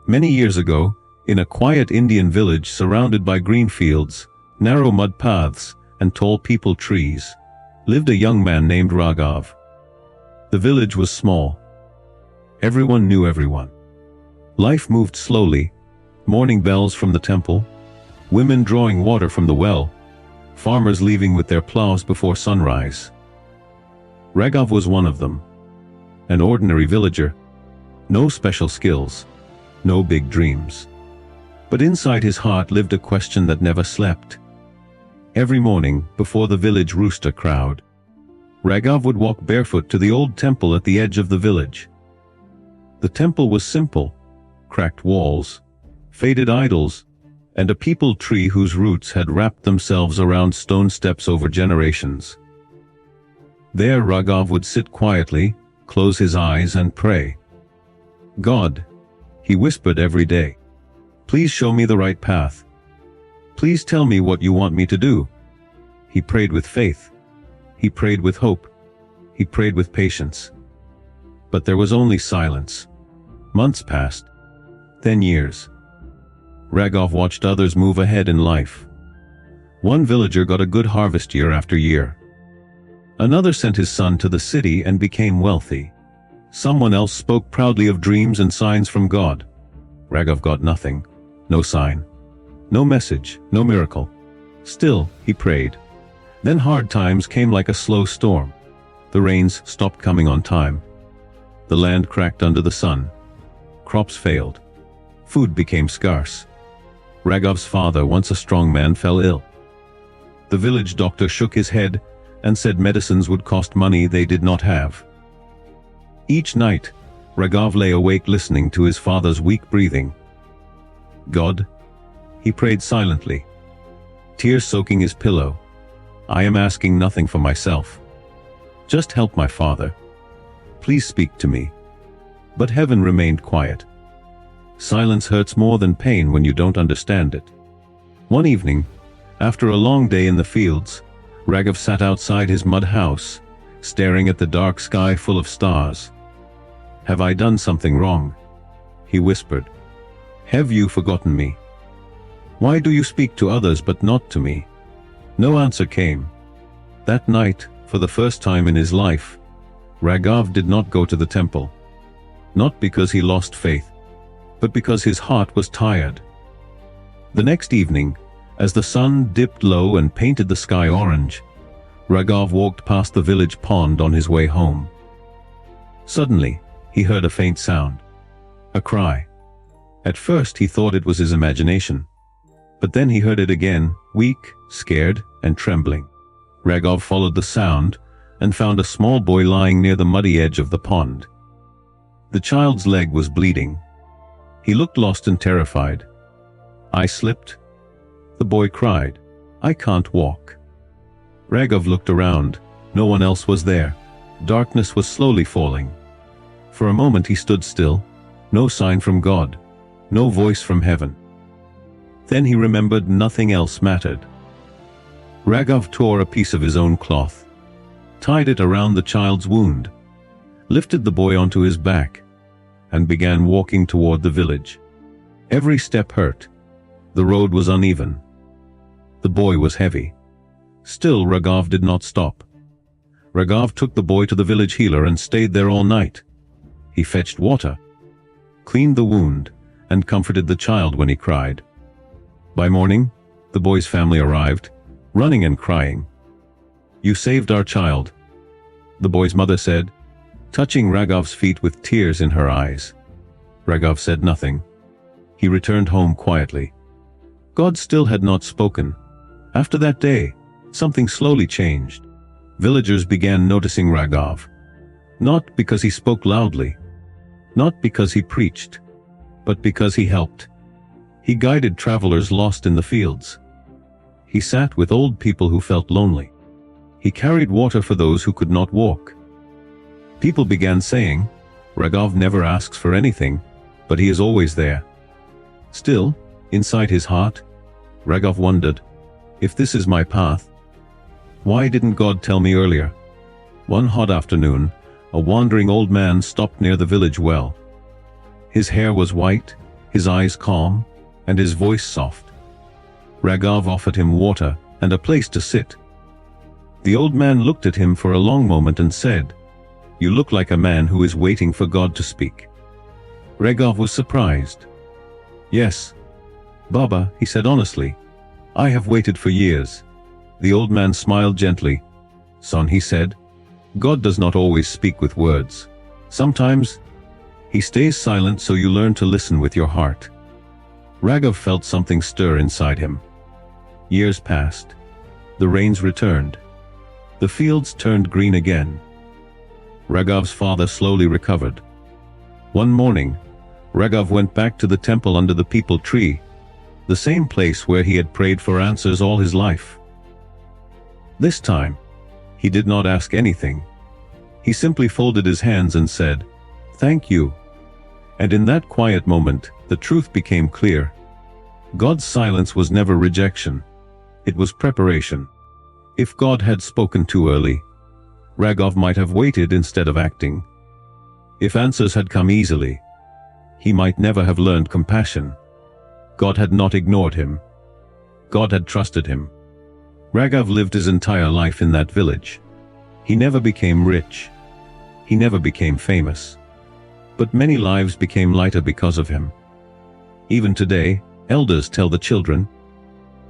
Many years ago, in a quiet Indian village surrounded by green fields, narrow mud paths, and tall peepal trees, lived a young man named Raghav. The village was small. Everyone knew everyone. Life moved slowly, morning bells from the temple, women drawing water from the well, farmers leaving with their plows before sunrise. Raghav was one of them. An ordinary villager. No special skills. No big dreams. But inside his heart lived a question that never slept. Every morning, before the village rooster crowed, Raghav would walk barefoot to the old temple at the edge of the village. The temple was simple: cracked walls, faded idols, and a peepal tree whose roots had wrapped themselves around stone steps over generations. There Raghav would sit quietly, close his eyes and pray. "God," he whispered every day, "please show me the right path. Please tell me what you want me to do." He prayed with faith. He prayed with hope. He prayed with patience. But there was only silence. Months passed. Then years. Raghav watched others move ahead in life. One villager got a good harvest year after year. Another sent his son to the city and became wealthy. Someone else spoke proudly of dreams and signs from God. Raghav got nothing. No sign. No message. No miracle. Still, he prayed. Then hard times came like a slow storm. The rains stopped coming on time. The land cracked under the sun. Crops failed. Food became scarce. Raghav's father, once a strong man, fell ill. The village doctor shook his head and said medicines would cost money they did not have. Each night, Raghav lay awake listening to his father's weak breathing. "God," he prayed silently, tears soaking his pillow, "I am asking nothing for myself. Just help my father. Please speak to me." But heaven remained quiet. Silence hurts more than pain when you don't understand it. One evening, after a long day in the fields, Raghav sat outside his mud house, staring at the dark sky full of stars. "Have I done something wrong?" he whispered. "Have you forgotten me? Why do you speak to others but not to me?" No answer came. That night, for the first time in his life, Raghav did not go to the temple. Not because he lost faith, but because his heart was tired. The next evening, as the sun dipped low and painted the sky orange, Raghav walked past the village pond on his way home. Suddenly, he heard a faint sound. A cry. At first he thought it was his imagination. But then he heard it again, weak, scared, and trembling. Raghav followed the sound and found a small boy lying near the muddy edge of the pond. The child's leg was bleeding. He looked lost and terrified. "I slipped," the boy cried. "I can't walk." Raghav looked around. No one else was there. Darkness was slowly falling. For a moment he stood still. No sign from God. No voice from heaven. Then he remembered nothing else mattered. Raghav tore a piece of his own cloth, tied it around the child's wound, lifted the boy onto his back, and began walking toward the village. Every step hurt. The road was uneven. The boy was heavy. Still, Raghav did not stop. Raghav took the boy to the village healer and stayed there all night. He fetched water, cleaned the wound, and comforted the child when he cried. By morning, the boy's family arrived, running and crying. "You saved our child," the boy's mother said, touching Raghav's feet with tears in her eyes. Raghav said nothing. He returned home quietly. God still had not spoken. After that day, something slowly changed. Villagers began noticing Raghav. Not because he spoke loudly, not because he preached, but because he helped. He guided travelers lost in the fields. He sat with old people who felt lonely. He carried water for those who could not walk. People began saying, "Raghav never asks for anything, but he is always there." Still, inside his heart, Raghav wondered, if this is my path, why didn't God tell me earlier? One hot afternoon, a wandering old man stopped near the village well. His hair was white, his eyes calm, and his voice soft. Raghav offered him water and a place to sit. The old man looked at him for a long moment and said, "You look like a man who is waiting for God to speak." Raghav was surprised. "Yes, Baba," he said honestly, "I have waited for years." The old man smiled gently. "Son," he said, "God does not always speak with words. Sometimes he stays silent so you learn to listen with your heart." Raghav felt something stir inside him. Years passed. The rains returned. The fields turned green again. Raghav's father slowly recovered. One morning, Raghav went back to the temple under the peepal tree, the same place where he had prayed for answers all his life. This time, he did not ask anything. He simply folded his hands and said, "Thank you." And in that quiet moment, the truth became clear. God's silence was never rejection. It was preparation. If God had spoken too early, Raghav might have waited instead of acting. If answers had come easily, he might never have learned compassion. God had not ignored him. God had trusted him. Raghav lived his entire life in that village. He never became rich. He never became famous. But many lives became lighter because of him. Even today, elders tell the children,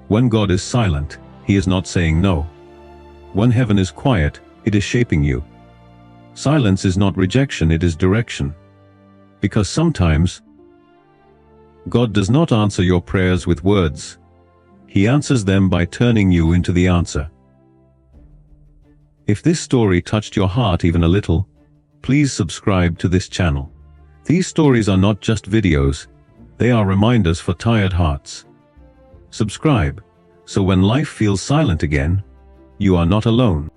when God is silent, he is not saying no. When heaven is quiet, it is shaping you. Silence is not rejection, it is direction. Because sometimes, God does not answer your prayers with words. He answers them by turning you into the answer. If this story touched your heart even a little, please subscribe to this channel. These stories are not just videos, they are reminders for tired hearts. Subscribe, so when life feels silent again, you are not alone.